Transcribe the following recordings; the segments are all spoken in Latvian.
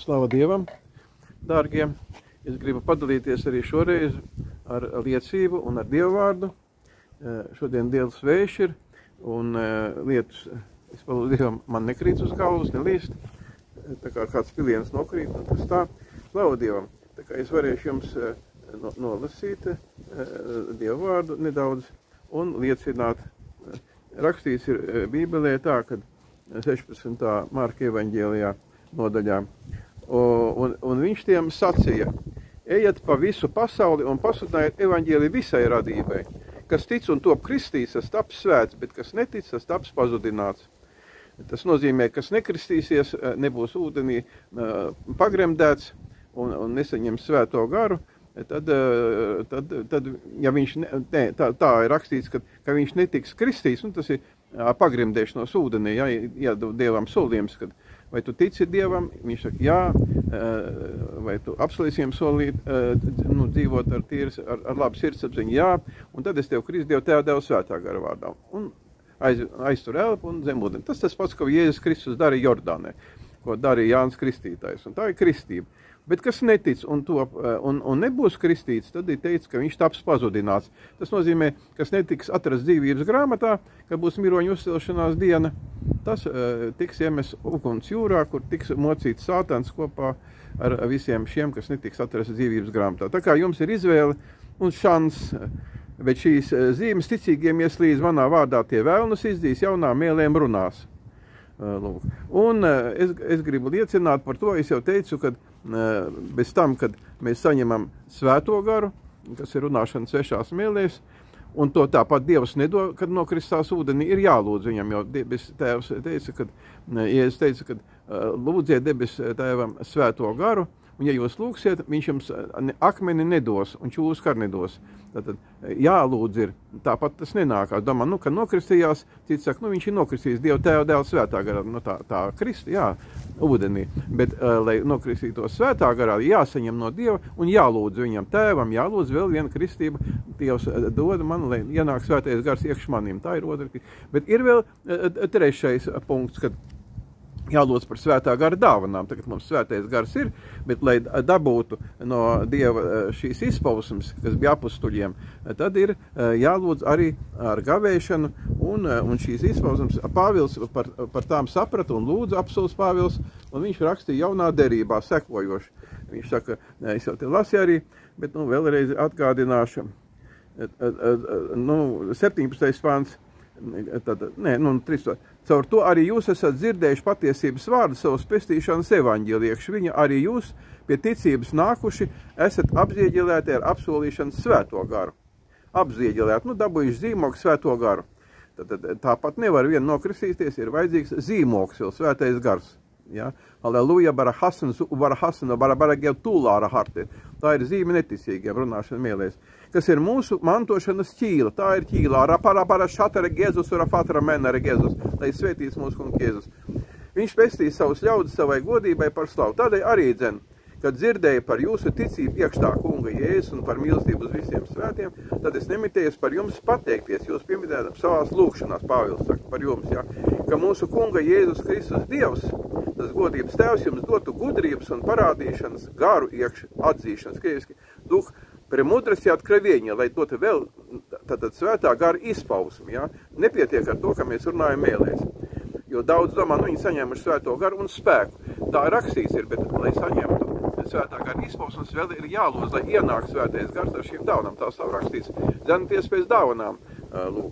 Slava Dievam, dārgie! Es gribu padalīties arī šoreiz ar liecību un ar Dievu vārdu. Šodien Dievs vējš ir un lietus, es palūdzu Dievam, man nekrīt uz galvas, nelīst. Tā kā kāds piliens nokrīt, un tas tā. Slava Dievam! Tā kā es varēšu jums nolasīt Dievu vārdu nedaudz un liecināt. Rakstīts ir Bībelē tā, kad 16. Marka evaņģēlijā nodaļā. Un viņš tiem sacīja: ejiet pa visu pasauli un pasludinājiet evaņģēliju visai radībai. Kas tic un top kristīts, tas taps svēts, bet kas netic, tas taps pazudināts. Tas nozīmē, kas nekristīsies, nebūs ūdenī pagremdēts un nesaņems svēto garu. Tad ja viņš, tā ir rakstīts, ka viņš netiks kristīts, tas ir pagremdēšanos ūdenī, ja Dievam solījums, kad vai tu tici Dievam, viņš saka jā, vai tu apsolīsim solīt, dzīvot ar labu sirdsapziņu, jā, un tad es tev kristu Dievu Tēva, Dēla, Svētā gara vārdā. Un aiztur elpu un zem ūdeni. Tas pats, ko Jēzus Kristus darīja Jordānē, ko darīja Jānis Kristītājs, un tā ir kristība. Bet kas netic un nebūs kristīts, tad ir teicis, ka viņš taps pazudināts. Tas nozīmē, kas netiks atrasts dzīvības grāmatā, kad būs miroņu uzcelšanās diena, tas tiks iemests uguns jūrā, kur tiks mocīts Sātans kopā ar visiem šiem, kas netiks atrasts dzīvības grāmatā. Tā kā jums ir izvēle un šans, bet šīs zīmes ticīgiem ieslīdz manā vārdā, tie vēlnus izdīs, jaunām mēlēm runās. Lūk. Un es gribu liecināt par to, es jau teicu, ka bez tam, kad mēs saņemam svēto garu, kas ir runāšana svešās mēlēs, un to tāpat Dievs nedod, kad nokristās ūdenī, ir jālūdz viņam, jo debes tēvs teica, ka lūdziet debes tēvam svēto garu, un ja jūs lūgsiet, viņš jums akmeni nedos un čūskar nedos. Tātad jālūdz ir, tāpat tas nenākās. Domā, ka nokristījās, cits saka, viņš ir nokristījis Dievu Tēva, Dēla, Svētā garā. Tā kristi, jā, ūdenī. Bet, lai nokristītos Svētā garā, jāsaņem no Dieva un jālūdz viņam tēvam, jālūdz vēl viena kristība. Dievs dod man, lai ienāk svētais gars iekš manim. Tā ir otra. Bet ir vēl trešais punkts, kad jālūdz par svētā gara dāvanām. Tagad mums svētais gars ir, bet lai dabūtu no Dieva šīs izpausmes, kas bija apustuļiem, tad ir jālūdz arī ar gavēšanu, un šīs izpausmes Pāvils par tām saprata un lūdza apustulis Pāvils, un viņš rakstīja jaunā derībā sekojoši. Viņš saka, es jau te lasīju arī, bet vēlreiz atgādināšu, 17. pāns, caur to arī jūs esat dzirdējuši patiesības vārdu savas pestīšanas evaņģēliekš. Viņa arī jūs pie ticības nākuši esat apzieģelēti ar apsolīšanas svēto garu. Apzieģelēti, dabūjuši zīmogu svēto garu. Tāpat nevar vien nokristīties, ir vajadzīgs zīmogs, vēl svētais gars. Ja? Halleluja, tā ir zīme neticīgiem runāšana mēlēs, kas ir mūsu mantošanas ķīla. Tā ir ķīlā, lai svētīts mūsu kungs Jēzus. Viņš pestīs savus ļaudis savai godībai par slavu. Tādēļ arī dzen, kad dzirdēju par jūsu ticību iekštā kunga Jēzus un par mīlestību uz visiem svētiem, tad es nemitējos par jums pateikties, jūs pieminējat savās lūkšanās, Pāvils saka par jums, ja, ka mūsu kunga Jēzus Kristus Dievs, tas godības tēvs, jums dotu gudrības un parādīšanas garu iekš atzīšanas, krieviski, duh premudrasti откровения, lai dotu vēl tātad svētā gara izpausmi, ja, nepietiek ar to, ka mēs runājam mēlēs. Jo daudz domā, viņi saņēmuši svēto garu un spēku. Tā rakstīts ir, bet, lai saņemtu svētā gara izpausmes, vēl ir jālūdz, lai ienāk svētais gars ar šīm dāvanām. Tā savu rakstīts, dzenaties pēc dāvanām,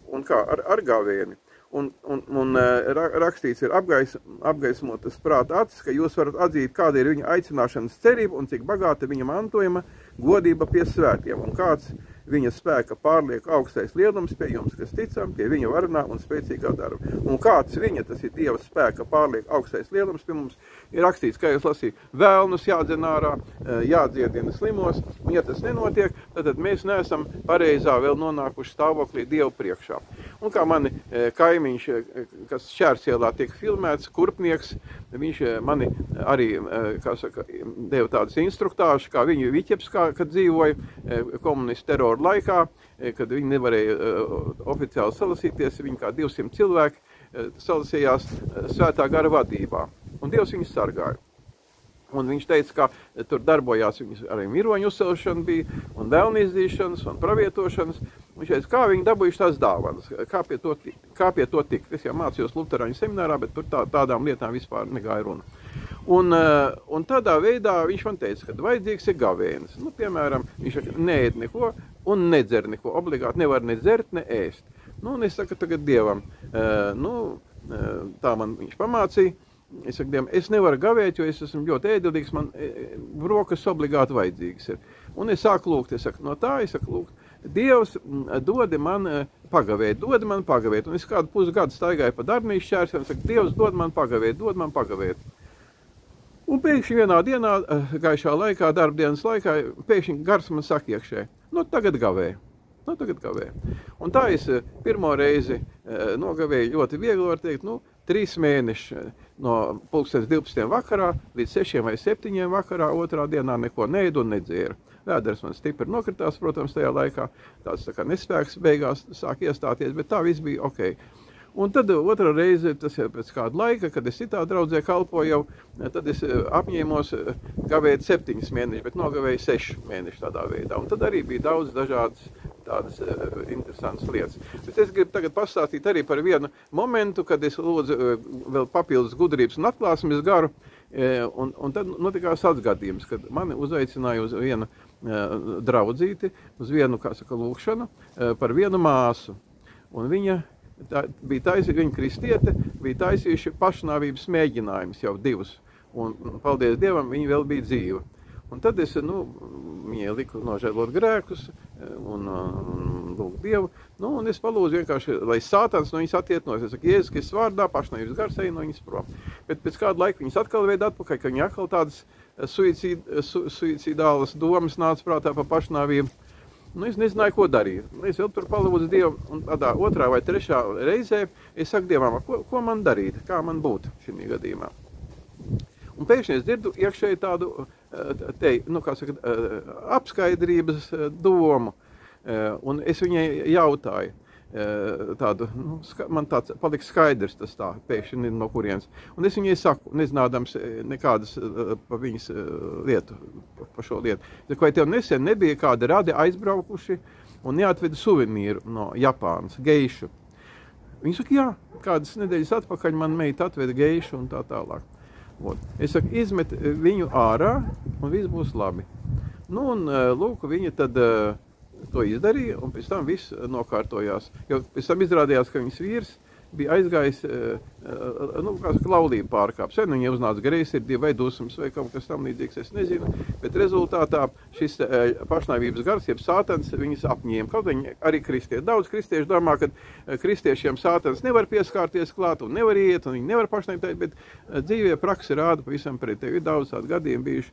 un kā ar gāvieni. Un rakstīts ir apgaismotas prāta acis, ka jūs varat atzīt, kāda ir viņa aicināšanas cerība un cik bagāta viņa mantojuma godība pie svētiem, un kāds viņa spēka pārliek augstais lielums pie jums, kas ticam, pie viņa varenā un spēcīgā darba. Un kāds viņa, tas ir Dieva spēka pārliek augstais lielums pie mums, ir rakstīts, kā jūs lasīju, vēlnus jādzen ārā, jādziedina slimos, un ja tas nenotiek, tad mēs neesam pareizā vēl nonākuši stāvoklī Dievu priekšā. Un kā mani kaimiņš, kas Šķērsielā tiek filmēts, kurpnieks, viņš mani arī, kā saka, deva tādas instruktāžas, kā viņu Viķeps, kad dzīvoja komunistu terora laikā, kad viņi nevarēja oficiāli salasīties, viņi kā 200 cilvēki salasījās svētā gara vadībā. Un Dievs viņus sargāja. Un viņš teica, ka tur darbojās viņas arī miroņu uzcelšana bija, un vēlni izdīšanas, un pravietošanas. Viņš teica, kā viņi dabūjuši tās dāvanas, kā pie to tikt. Es jau mācījos Luterāņu seminārā, bet tur tādām lietām vispār negāja runa. Un tādā veidā viņš man teica, ka vajadzīgs ir gavēnis. Nu, piemēram, viņš neēd neko un nedzer neko. Obligāti nevar ne dzert, ne ēst. Nu, un es saku tagad Dievam, tā man viņš pamācīja. Es saku Dievam, es nevaru gavēt, jo es esmu ļoti ēdelīgs, man brokas obligāti vajadzīgas ir. Un es sāku lūgt, es saku, no tā, es saku lūgt, Dievs dod man pagavēt. Un es kādu pusgadu staigāju pa darbnīcu šķērsiem, saku, Dievs dod man pagavēt. Un pēkšņi vienā dienā, gaišā laikā, darbdienas laikā, pēkšņi gars man saka iekšē, tagad gavē. Un tā es pirmo reizi nogavēju ļoti viegli, var teikt, 3 mēneši no 12. vakarā līdz 6 vai 7 vakarā, otrā dienā neko neēdu un nedzēru. Vēders man stipri nokritās, protams, tajā laikā, tāds tā kā nespēks beigās sāk iestāties, bet tā viss bija ok. Un tad otrā reize, tas jau pēc kāda laika, kad es citā draudzē kalpoju jau, tad es apņēmos gavēt 7 mēnešus, bet nogavēju 6 mēnešus tādā veidā. Un tad arī bija daudz dažādas tādas interesantas lietas. Bet es gribu tagad pastāstīt arī par vienu momentu, kad es lūdzu vēl papildus gudrības un atklāsmes garu, un tad notikās atgadījums, kad mani uzaicināja uz vienu draudzīti, uz vienu, kā saka, lūkšanu par vienu māsu. Un viņa viņa kristiete bija taisījuši pašnāvības mēģinājumus jau 2. Un, paldies Dievam, viņa vēl bija dzīva. Un tad es, viņai liku nožēlot grēkus un lūgt Dievu. Un es palūdzu vienkārši, lai Sātans no viņas attiektos. Es saku, Jēzus Kristus vārdā, pašnāvības gars ej no viņas prom. Bet pēc kādu laiku viņas atkal veida atpakaļ, ka viņa atkal tādas suicīdālas domas nāca prātā par pašnāvību. Es nezināju, ko darīt. Es vēl tur palūdzu Dievu, un tādā 2. vai 3. reizē es saku Dievam, ko man darīt, kā man būt šī gadījumā. Un pēkšņi es dzirdu iekšēji tādu, apskaidrības domu, un es viņai jautāju. Man tāds paliks skaidrs tas tā, pēkšņi no kurienes. Un es viņai saku, nezinādams nekādas pa viņas lietu, pa šo lietu. Vai tev nesen nebija kādi radi aizbraukuši un neatveda suvenīru no Japānas, geišu? Viņa saka, jā, kādas nedēļas atpakaļ man meita atveda geišu un tā tālāk. Es saku, izmet viņu ārā un viss būs labi. Lūk, viņa tad to izdarīja, un pēc tam viss nokārtojās. Jo pēc tam izrādījās, ka viņas vīrs bija aizgājis, laulību pārkāps. Vai viņai uznāca greizsirdība vai dusmas vai kaut kas tam līdzīgs, es nezinu. Bet rezultātā šis pašnāvības gars, jeb Sātans, viņas apņēma. Kaut viņi arī kristieši. Daudz kristieši domā, ka kristiešiem Sātans nevar pieskārties klāt un nevar iet, un viņi nevar pašnāvīt, bet dzīvē praksa rāda pavisam pretēji. Ir daudz tādu gadījumu bijuši.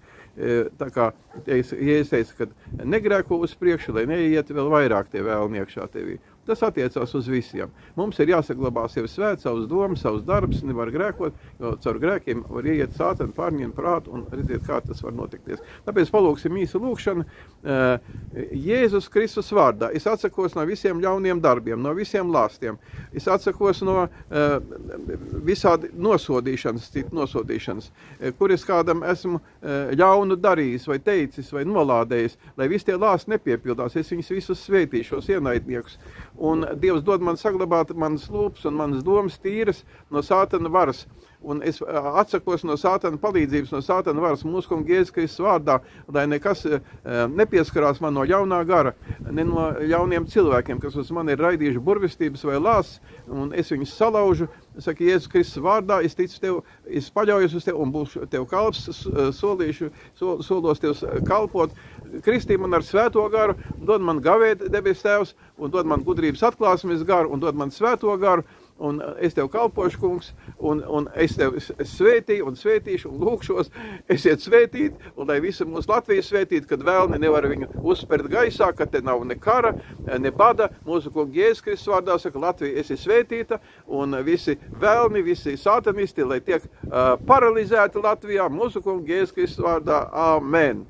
Tā kā Jēzus teica, ka negrēko uz priekšu, lai neiet vēl vairāk tie vēlni iekšā tevī. Tas attiecās uz visiem. Mums ir jāsaglabā sevi svēt, savus domas, savus darbus, nevar grēkot, jo caur grēkiem var ieiet Sātanu, pārņemt prātu un redziet, kā tas var notikties. Tāpēc palūksim īsu lūkšanu. Jēzus Kristus vārdā. Es atsakos no visiem ļauniem darbiem, no visiem lāstiem. Es atsakos no visādi nosodīšanas, kur es kādam esmu ļaunu darījis vai teicis vai nolādējis, lai visi tie lāsti nepiepildās. Es viņus visus svētīšos ienaidniekus. Un Dievs dod man saglabāt manas lūpas un manas domas tīras no Sātana varas. Un es atsakos no Sātana palīdzības, no Sātana varas mūsu kunga Jēzus Kristus vārdā, lai nekas nepieskarās man no ļaunā gara, ne no ļauniem cilvēkiem, kas uz mani ir raidījuši burvestības vai lāsts, un es viņus salaužu. Saka, Jēzus Kristus vārdā, es ticu tev, es paļaujos uz tev un būšu tev kalps, solos tev kalpot. Kristī man ar svēto garu, dod man gavēt debes tēvs, un dod man gudrības atklāsmes garu, un dod man svēto garu, un es tev kalpošu, kungs, un es tev svētīju un svētīšu un lūkšos, esiet svētīt, un lai visi mūsu Latvijas svētīt, kad vēlni nevar viņu uzspert gaisā, ka te nav ne kara, ne bada. Mūsu kunga Jēzus Kristus vārdā saka, Latvija esi svētīta, un visi vēlni, visi sātanisti, lai tiek paralizēti Latvijā, mūsu kunga Jēzus Kristus vārdā. Amen.